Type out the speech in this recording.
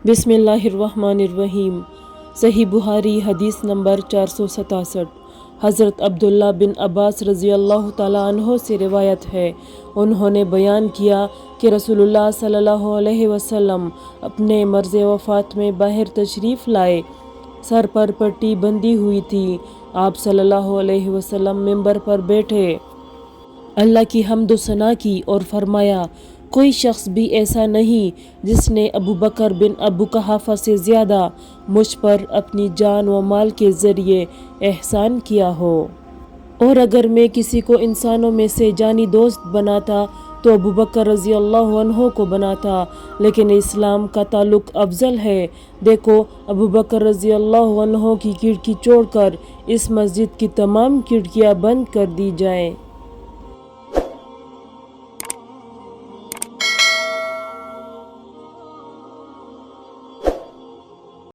बिस्मिल्लाहिर्रहमानिर्रहीम। सही बुखारी हदीस नंबर 467। हज़रत अब्दुल्ला बिन अब्बास रज़ी अल्लाह ताला अन्हो से रिवायत है, उन्होंने बयान किया कि रसूलुल्लाह सल्लल्लाहु अलैहि वसल्लम अपने मर्ज़ वफ़ात में बाहर तशरीफ़ लाए। सर पर पट्टी बंधी हुई थी। आप सल्लल्लाहु अलैहि वसल्लम मिंबर पर बैठे, अल्लाह की हम्द सना की और फरमाया, कोई शख्स भी ऐसा नहीं जिसने अबू बकर बिन अबू कहाफा से ज़्यादा मुझ पर अपनी जान व माल के ज़रिए एहसान किया हो। और अगर मैं किसी को इंसानों में से जानी दोस्त बनाता तो अबू बकर रज़ी अल्लाह अन्हो को बनाता, लेकिन इस्लाम का ताल्लुक अफजल है। देखो, अबू बकर रज़ी अल्लाह अन्हो की खिड़की छोड़कर इस मस्जिद की तमाम खिड़कियाँ बंद कर दी जाएं।